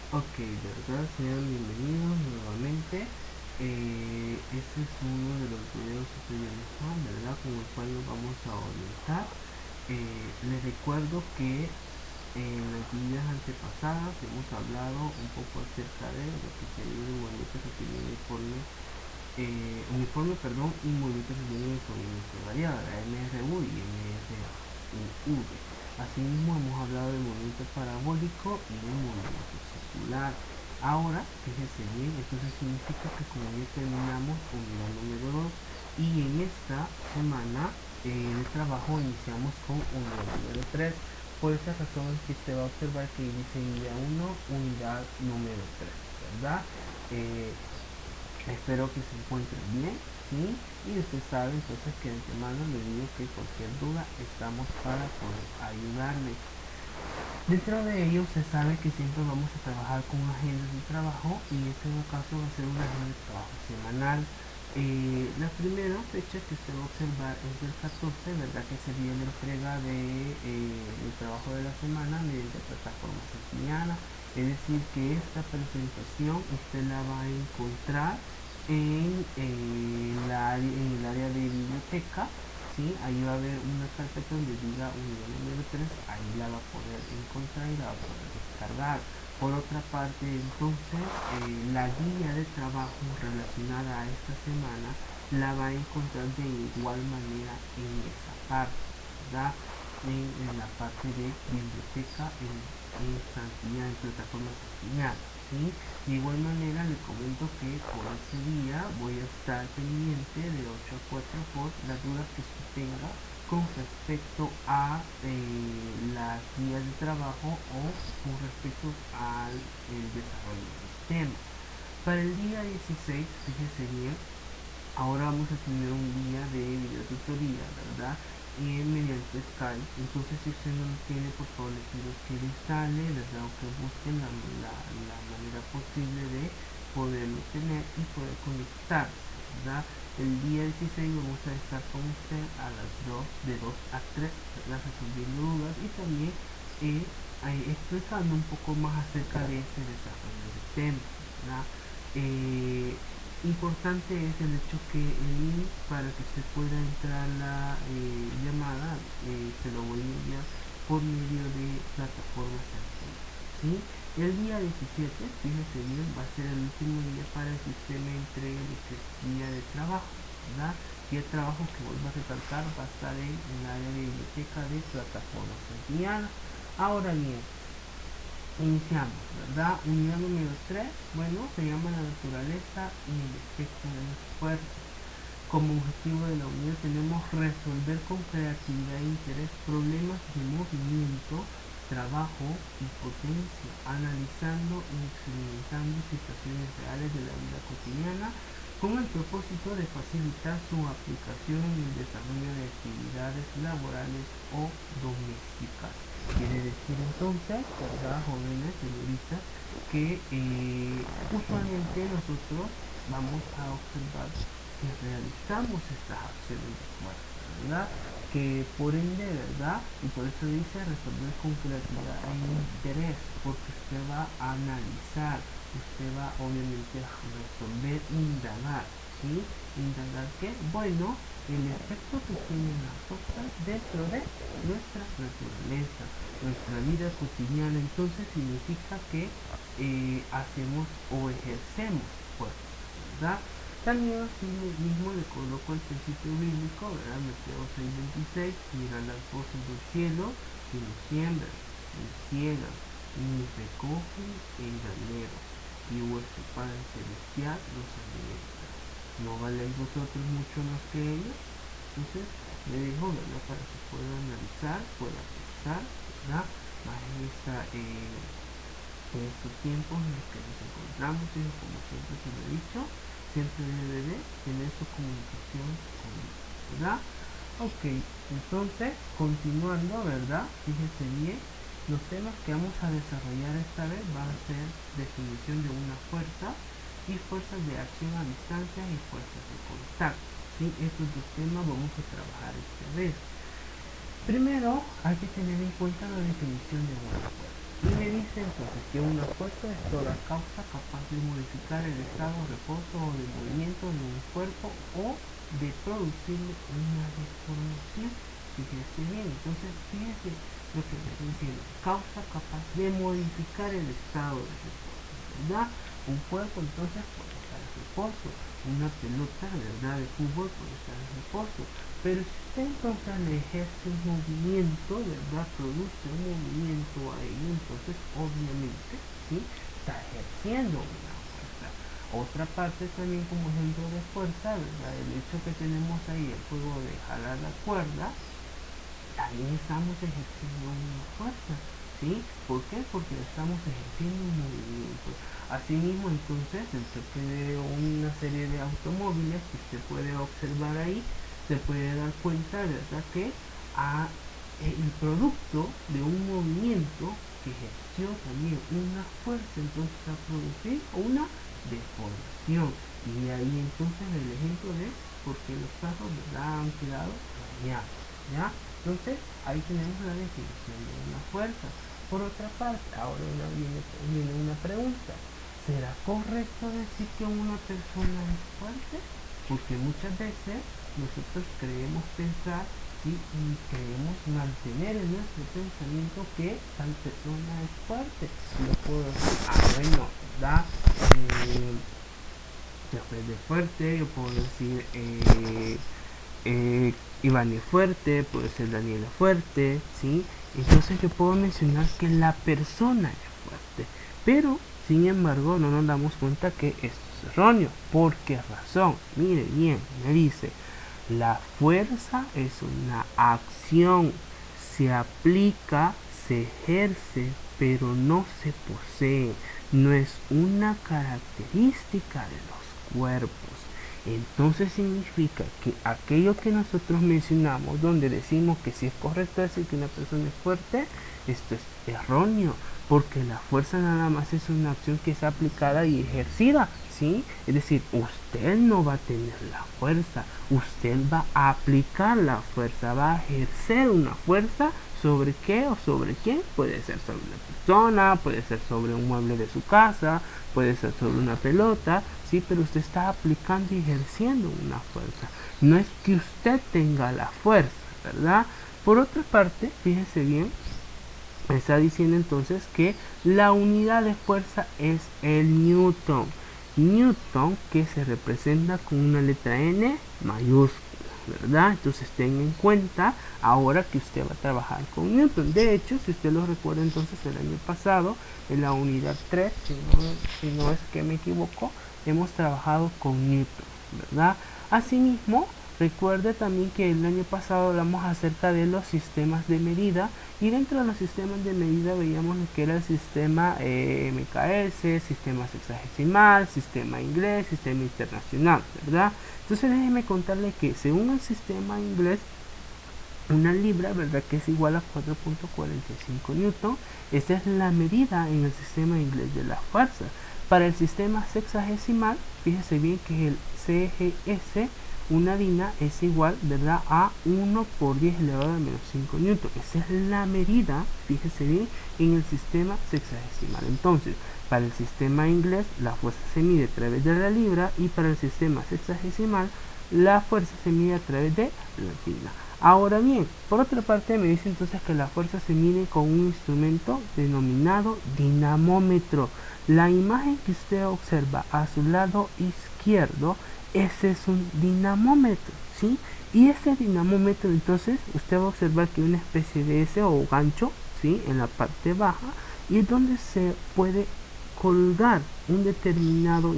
Ok, de verdad, sean bienvenidos nuevamente. Este es uno de los videos tutoriales, ¿verdad? Con el cual nos vamos a orientar. Les recuerdo que en las guías antepasadas hemos hablado un poco acerca de lo que sería el movimiento rectilíneo uniforme, y movimiento rectilíneo de coordinación variada, la MRU y MRV. Asimismo hemos hablado del movimiento parabólico y del movimiento circular. Ahora, fíjense bien, entonces significa que como ya terminamos unidad número 2 y en esta semana de trabajo iniciamos con unidad número 3. Por esa razón es que usted va a observar que dice unidad 1, unidad número 3, ¿verdad? Eh, Espero que se encuentren bien, ¿sí? Y usted sabe entonces que de antemano le digo que cualquier duda estamos para poder ayudarle. Dentro de ello se sabe que siempre vamos a trabajar con agendas de trabajo y en este caso va a ser una agenda de trabajo semanal. La primera fecha que usted va a observar es del 14, ¿verdad? Que sería la entrega del trabajo de la semana mediante plataforma Santillana. Es decir, que esta presentación usted la va a encontrar en el área de biblioteca. ¿Sí? Ahí va a haber una carpeta donde diga unidad número 3, ahí la va a poder encontrar y la va a poder descargar. Por otra parte, entonces, la guía de trabajo relacionada a esta semana la va a encontrar de igual manera en esa parte, ¿verdad? En la parte de biblioteca en Santillana, en plataforma Santillana, ¿sí? De igual manera le comento que por ese día voy a estar pendiente de 8 a 4 por las dudas que usted tenga con respecto a las guías de trabajo o con respecto al desarrollo del tema. Para el día 16, fíjese bien, ahora vamos a tener un día de videotutoría, ¿verdad? Mediante Skype. Entonces, si usted no lo tiene, por favor, les pido que lo instale, ¿verdad? O que busquen la manera posible de poderlo tener y poder conectarse, ¿verdad? El día 16 vamos a estar con usted a las 2 de 2 a 3, ¿verdad? Resolviendo dudas y también explicando un poco más acerca de este desarrollo de temas, ¿verdad? Eh, Importante es el hecho que el link para que usted pueda entrar a la llamada se lo voy a enviar por medio de plataformas sencillas, ¿sí? El día 17, fíjese bien, va a ser el último día para que usted me entregue lo que es guía de trabajo, ¿verdad? Guía de trabajo que vuelvo a recalcar va a estar en el área de biblioteca de plataformas sencillas. Ahora bien, iniciamos, ¿verdad? Unidad número 3, bueno, se llama la naturaleza y el efecto de los esfuerzos. Como objetivo de la unidad tenemos resolver con creatividad e interés problemas de movimiento, trabajo y potencia, analizando y experimentando situaciones reales de la vida cotidiana con el propósito de facilitar su aplicación en el desarrollo de actividades laborales o domésticas. Quiere decir entonces, ¿verdad, jóvenes, señoritas, que usualmente nosotros vamos a observar que realizamos estas acciones de fuerza, ¿verdad? Que por ende, ¿verdad? Y por eso dice resolver con creatividad e interés, porque usted va a analizar, usted va obviamente a resolver, indagar, ¿sí? ¿Indagar qué? Bueno, el efecto que tienen las cosas dentro de nuestra naturaleza, nuestra vida cotidiana. Entonces significa que hacemos o ejercemos fuerza, ¿verdad? También así mismo le coloco el principio bíblico, ¿verdad? Mateo 6:26, mira las voces del cielo, que no siembran, ni ciegan, ni recogen en granero, y vuestro Padre Celestial los alimenta. ¿No valéis vosotros mucho más que ellos? Entonces, le dejo, ¿verdad? Para que pueda analizar, pueda pensar, ¿verdad? Más en estos tiempos en los que nos encontramos, y como siempre se lo he dicho, siempre debe de tener su comunicación con Dios, ¿verdad? Ok, entonces, continuando, ¿verdad? Fíjense bien, los temas que vamos a desarrollar esta vez van a ser definición de una fuerza y fuerzas de acción a distancia y fuerzas de contacto. ¿Sí? Estos dos temas vamos a trabajar esta vez. Primero, hay que tener en cuenta la definición de una fuerza. Y me dice entonces que una fuerza es toda causa capaz de modificar el estado, reposo o de movimiento de un cuerpo o de producirle una deformación. Fíjense bien, entonces fíjense lo que me está diciendo, causa capaz de modificar el estado de reposo, ¿verdad? Un cuerpo entonces puede estar en reposo, una pelota, ¿verdad?, de fútbol puede estar en reposo, pero si usted entonces le ejerce un movimiento, ¿verdad?, produce un movimiento ahí, entonces obviamente, ¿sí?, está ejerciendo una fuerza. Otra parte también como ejemplo de fuerza, ¿verdad?, el hecho que tenemos ahí el juego de jalar la cuerda, también estamos ejerciendo una fuerza, ¿sí? ¿Por qué? Porque estamos ejerciendo un movimiento. Asimismo, entonces, el choque de una serie de automóviles que usted puede observar ahí, se puede dar cuenta, ¿verdad?, que el producto de un movimiento que ejerció también una fuerza, entonces a producir una deformación. Y de ahí entonces el ejemplo de por qué los carros, ¿verdad?, han quedado dañados, ¿ya? Entonces, ahí tenemos la definición de una fuerza. Por otra parte, ahora viene una pregunta. ¿Será correcto decir que una persona es fuerte? Porque muchas veces nosotros creemos pensar, ¿sí?, y queremos mantener en nuestro pensamiento que tal persona es fuerte. Yo puedo decir, bueno, ¿verdad? Fred es fuerte, yo puedo decir Iván es fuerte, puede ser Daniela fuerte, ¿sí? Entonces yo puedo mencionar que la persona es fuerte, pero sin embargo no nos damos cuenta que esto es erróneo. ¿Por qué razón? Mire bien, me dice, la fuerza es una acción, se aplica, se ejerce, pero no se posee, no es una característica de los cuerpos. Entonces significa que aquello que nosotros mencionamos, donde decimos que si es correcto decir que una persona es fuerte, esto es erróneo, porque la fuerza nada más es una acción que es aplicada y ejercida, ¿sí? Es decir, usted no va a tener la fuerza, usted va a aplicar la fuerza, va a ejercer una fuerza. ¿Sobre qué o sobre quién? Puede ser sobre una persona, puede ser sobre un mueble de su casa, puede ser sobre una pelota, sí, pero usted está aplicando y ejerciendo una fuerza. No es que usted tenga la fuerza, ¿verdad? Por otra parte, fíjese bien, está diciendo entonces que la unidad de fuerza es el Newton. Newton que se representa con una letra N mayúscula, ¿verdad? Entonces tenga en cuenta ahora que usted va a trabajar con Newton. De hecho, si usted lo recuerda, entonces el año pasado en la unidad 3, si no es que me equivoco, hemos trabajado con Newton, ¿verdad? Asimismo, recuerde también que el año pasado hablamos acerca de los sistemas de medida, y dentro de los sistemas de medida veíamos lo que era el sistema MKS, sistema sexagesimal, sistema inglés, sistema internacional, ¿verdad? Entonces déjeme contarle que según el sistema inglés, una libra, ¿verdad?, que es igual a 4.45 newton. Esa es la medida en el sistema inglés de la fuerza. Para el sistema sexagesimal, fíjese bien que el CGS, una dina, es igual, ¿verdad?, a 1 por 10 elevado a menos 5 newton. Esa es la medida, fíjese bien, en el sistema sexagesimal. Entonces, para el sistema inglés, la fuerza se mide a través de la libra, y para el sistema sexagesimal, la fuerza se mide a través de la dina. Ahora bien, por otra parte me dice entonces que la fuerza se mide con un instrumento denominado dinamómetro. La imagen que usted observa a su lado izquierdo, ese es un dinamómetro, ¿sí? Y ese dinamómetro, entonces, usted va a observar que hay una especie de S o gancho, ¿sí?, en la parte baja, y es donde se puede colgar un determinado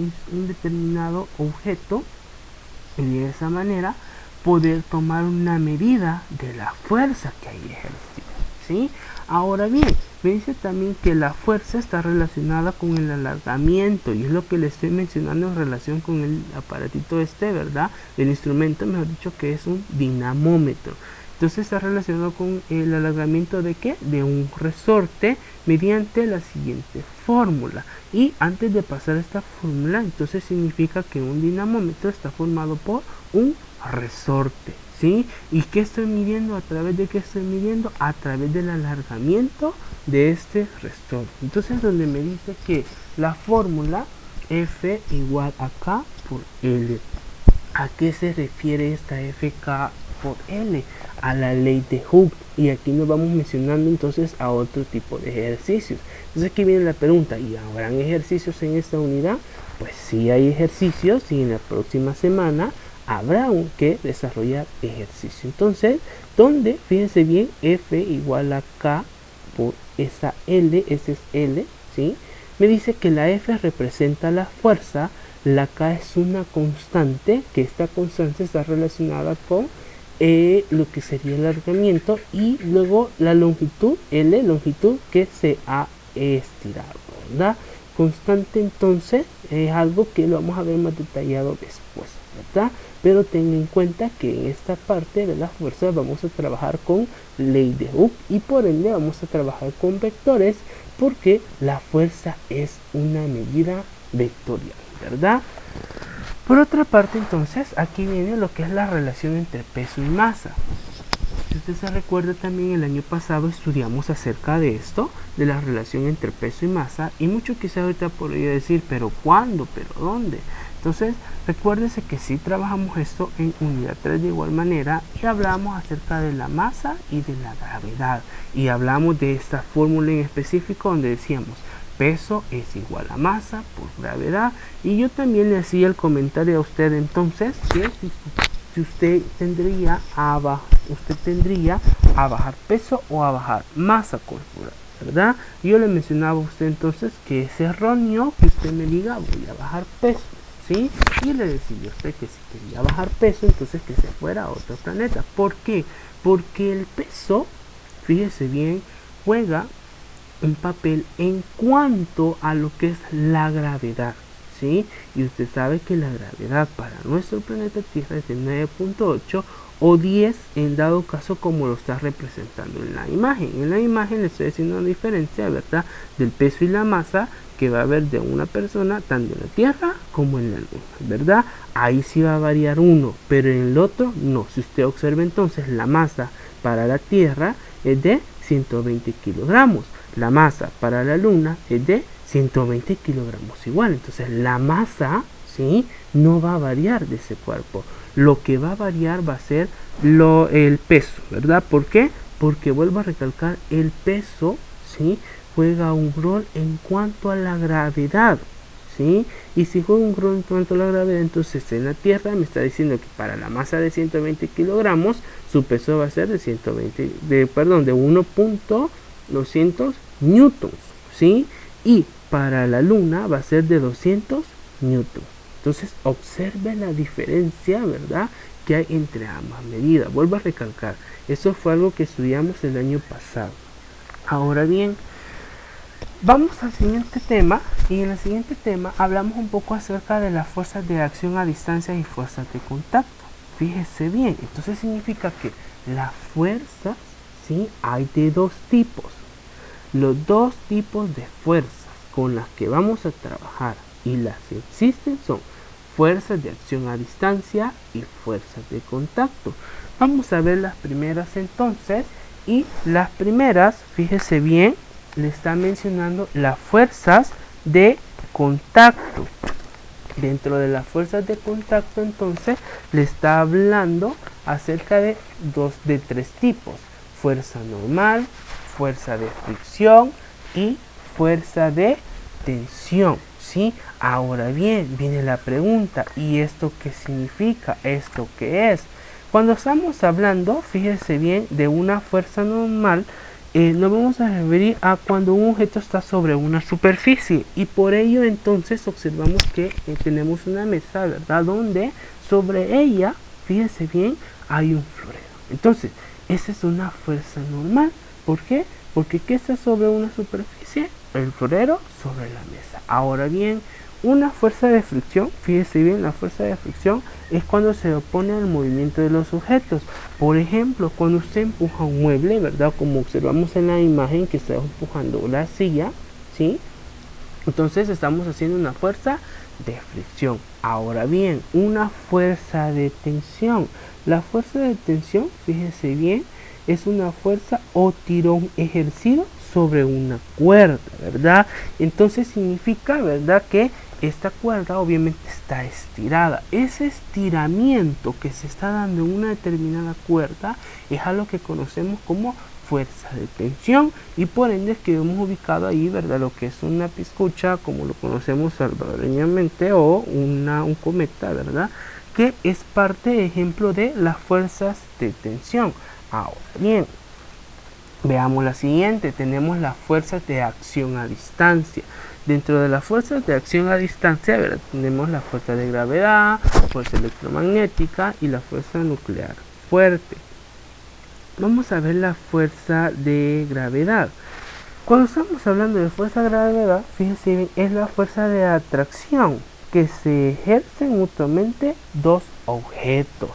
objeto, y de esa manera poder tomar una medida de la fuerza que hay ejercida, ¿sí? Ahora bien, me dice también que la fuerza está relacionada con el alargamiento, y es lo que le estoy mencionando en relación con el aparatito ¿verdad? El instrumento, mejor dicho, que es un dinamómetro. Entonces está relacionado con el alargamiento de ¿qué? De un resorte mediante la siguiente fórmula. Y antes de pasar esta fórmula, entonces significa que un dinamómetro está formado por un resorte, ¿sí? ¿Y qué estoy midiendo? ¿A través de qué estoy midiendo? A través del alargamiento de este restor. Entonces, donde me dice que la fórmula F igual a K por L. ¿A qué se refiere esta FK por L? A la ley de Hooke. Y aquí nos vamos mencionando entonces a otro tipo de ejercicios. Entonces aquí viene la pregunta, ¿y habrán ejercicios en esta unidad? Pues sí hay ejercicios y en la próxima semana habrá que desarrollar ejercicio. Entonces, ¿dónde? Fíjense bien, F igual a K por esa L, ese es L, ¿sí? Me dice que la F representa la fuerza, la K es una constante, que esta constante está relacionada con lo que sería el alargamiento, y luego la longitud, L, longitud que se ha estirado, ¿verdad? Constante entonces es algo que lo vamos a ver más detallado después, ¿verdad? Pero ten en cuenta que en esta parte de las fuerzas vamos a trabajar con ley de Hooke y por ende vamos a trabajar con vectores, porque la fuerza es una medida vectorial, ¿verdad? Por otra parte, entonces, aquí viene lo que es la relación entre peso y masa. Si usted se recuerda, también el año pasado estudiamos acerca de esto, de la relación entre peso y masa, y mucho quizá ahorita podría decir, pero ¿cuándo? ¿Pero dónde? Entonces, recuérdese que sí trabajamos esto en unidad 3 de igual manera, y hablamos acerca de la masa y de la gravedad, y hablamos de esta fórmula en específico donde decíamos, peso es igual a masa por gravedad, y yo también le hacía el comentario a usted entonces que si usted tendría a bajar peso o a bajar masa corporal, ¿verdad? Yo le mencionaba a usted entonces que es erróneo que usted me diga voy a bajar peso, ¿sí? Y le decía a usted que si quería bajar peso, entonces que se fuera a otro planeta. ¿Por qué? Porque el peso, fíjese bien, juega un papel en cuanto a lo que es la gravedad, ¿sí? Y usted sabe que la gravedad para nuestro planeta Tierra es de 9.8 o 10 en dado caso como lo está representando en la imagen. En la imagen le estoy haciendo una diferencia, ¿verdad? Del peso y la masa que va a haber de una persona tanto en la Tierra como en la Luna, ¿verdad? Ahí sí va a variar uno, pero en el otro no. Si usted observa entonces la masa para la Tierra es de 120 kilogramos. La masa para la Luna es de 120 kilogramos igual. Entonces la masa, ¿sí?, no va a variar de ese cuerpo. Lo que va a variar va a ser el peso, ¿verdad? ¿Por qué? Porque vuelvo a recalcar, el peso, ¿sí?, juega un rol en cuanto a la gravedad, ¿sí? Y si juega un rol en cuanto a la gravedad, entonces en la Tierra me está diciendo que para la masa de 120 kilogramos, su peso va a ser de 1.200 newtons, ¿sí? Y para la Luna va a ser de 200 newtons. Entonces observe la diferencia, ¿verdad?, que hay entre ambas medidas. Vuelvo a recalcar, eso fue algo que estudiamos el año pasado. Ahora bien, vamos al siguiente tema, y en el siguiente tema hablamos un poco acerca de las fuerzas de acción a distancia y fuerzas de contacto. Fíjese bien, entonces significa que las fuerzas, ¿sí?, hay de dos tipos. Los dos tipos de fuerzas con las que vamos a trabajar y las que existen son fuerzas de acción a distancia y fuerzas de contacto. Vamos a ver las primeras entonces, y las primeras, fíjese bien, le está mencionando las fuerzas de contacto. Dentro de las fuerzas de contacto entonces le está hablando acerca de tres tipos: fuerza normal, fuerza de fricción y fuerza de tensión, ¿sí? Ahora bien, viene la pregunta, ¿y esto qué significa? ¿Esto qué es? Cuando estamos hablando, fíjese bien, de una fuerza normal, nos vamos a referir a cuando un objeto está sobre una superficie, y por ello entonces observamos que tenemos una mesa, ¿verdad?, donde sobre ella, fíjese bien, hay un florero. Entonces, esa es una fuerza normal. ¿Por qué? Porque ¿qué está sobre una superficie? El florero sobre la mesa. Ahora bien, una fuerza de fricción, fíjese bien, la fuerza de fricción es cuando se opone al movimiento de los objetos. Por ejemplo, cuando usted empuja un mueble, ¿verdad?, como observamos en la imagen que está empujando la silla, ¿sí?, Entonces estamos haciendo una fuerza de fricción. Ahora bien, una fuerza de tensión. La fuerza de tensión, fíjense bien, es una fuerza o tirón ejercido sobre una cuerda, ¿verdad? Entonces significa, ¿verdad?, que esta cuerda obviamente está estirada. Ese estiramiento que se está dando en una determinada cuerda es a lo que conocemos como fuerza de tensión, y por ende es que hemos ubicado ahí, ¿verdad?, lo que es una piscucha, como lo conocemos salvadoreñamente, o un cometa, ¿verdad?, que es parte, ejemplo, de las fuerzas de tensión. Ahora bien, veamos la siguiente. Tenemos las fuerzas de acción a distancia. Dentro de las fuerzas de acción a distancia, ¿verdad?, tenemos la fuerza de gravedad, fuerza electromagnética y la fuerza nuclear fuerte. Vamos a ver la fuerza de gravedad. Cuando estamos hablando de fuerza de gravedad, fíjense bien, es la fuerza de atracción que se ejercen mutuamente dos objetos.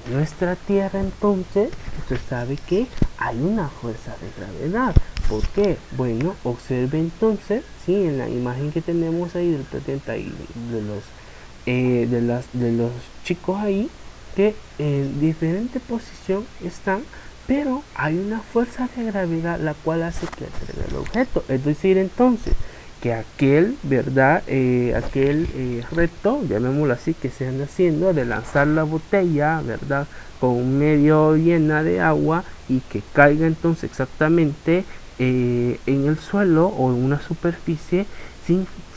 En nuestra Tierra, entonces, usted sabe que hay una fuerza de gravedad. ¿Por qué? Bueno, observe entonces, ¿sí?, en la imagen que tenemos ahí del planeta y de los chicos ahí, que en diferente posición están, pero hay una fuerza de gravedad la cual hace que atraiga el objeto. Es decir, entonces, que aquel, ¿verdad?, reto, llamémoslo así, que se anda haciendo de lanzar la botella, ¿verdad?, con medio llena de agua y que caiga entonces exactamente en el suelo o en una superficie,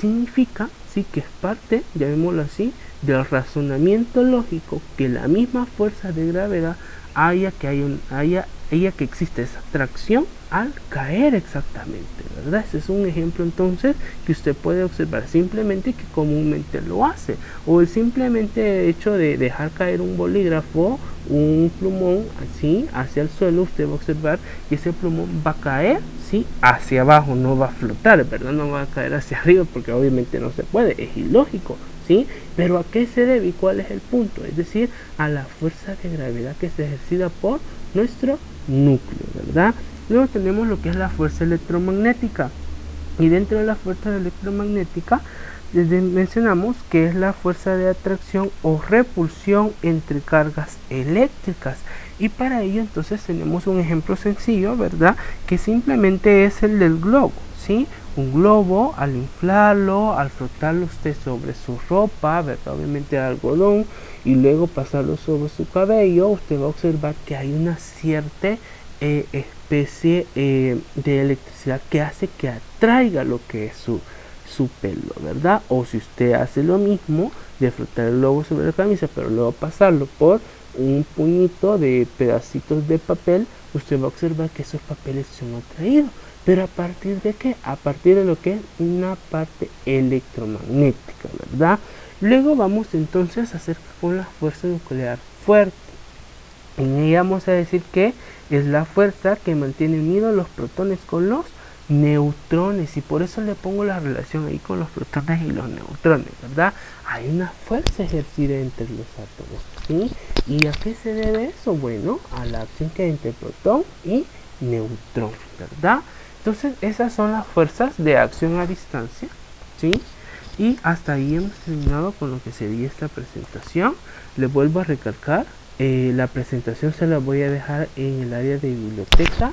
significa, sí, que es parte, llamémoslo así, del razonamiento lógico que la misma fuerza de gravedad haya que existe esa atracción al caer exactamente, ¿verdad? Ese es un ejemplo entonces que usted puede observar, simplemente que comúnmente lo hace, o el simplemente hecho de dejar caer un bolígrafo, un plumón así hacia el suelo, usted va a observar que ese plumón va a caer, ¿sí?, hacia abajo, no va a flotar, ¿verdad? No va a caer hacia arriba porque obviamente no se puede, es ilógico, ¿sí? Pero ¿a qué se debe y cuál es el punto? Es decir, a la fuerza de gravedad que se ejercita por nuestro núcleo, ¿verdad? Luego tenemos lo que es la fuerza electromagnética, y dentro de la fuerza electromagnética mencionamos que es la fuerza de atracción o repulsión entre cargas eléctricas, y para ello entonces tenemos un ejemplo sencillo, ¿verdad?, que simplemente es el del globo, ¿sí? Un globo, al inflarlo, al frotarlo usted sobre su ropa, ¿verdad?, obviamente de algodón, y luego pasarlo sobre su cabello, usted va a observar que hay una cierta especie de electricidad que hace que atraiga lo que es su pelo, ¿verdad? O si usted hace lo mismo de frotar el globo sobre la camisa, pero luego pasarlo por un puñito de pedacitos de papel, usted va a observar que esos papeles son atraídos. ¿Pero a partir de qué? A partir de lo que es una parte electromagnética, ¿verdad? Luego vamos entonces a hacer con la fuerza nuclear fuerte. En ella vamos a decir que es la fuerza que mantiene unidos los protones con los neutrones, y por eso le pongo la relación ahí con los protones y los neutrones, ¿verdad? Hay una fuerza ejercida entre los átomos, ¿sí? ¿Y a qué se debe eso? Bueno, a la acción que hay entre protón y neutrón, ¿verdad? Entonces esas son las fuerzas de acción a distancia, ¿sí? Y hasta ahí hemos terminado con lo que sería esta presentación. Les vuelvo a recalcar, la presentación se la voy a dejar en el área de biblioteca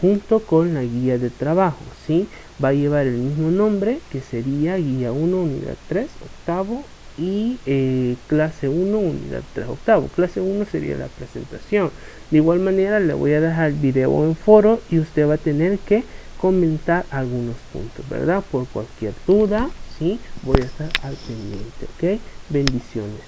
junto con la guía de trabajo, ¿sí? Va a llevar el mismo nombre, que sería guía 1 unidad 3 octavo, y clase 1 unidad 3 octavo. Clase 1 sería la presentación. De igual manera le voy a dejar el video en foro y usted va a tener que comentar algunos puntos, ¿verdad? Por cualquier duda, ¿sí?, voy a estar al pendiente, ¿ok? Bendiciones.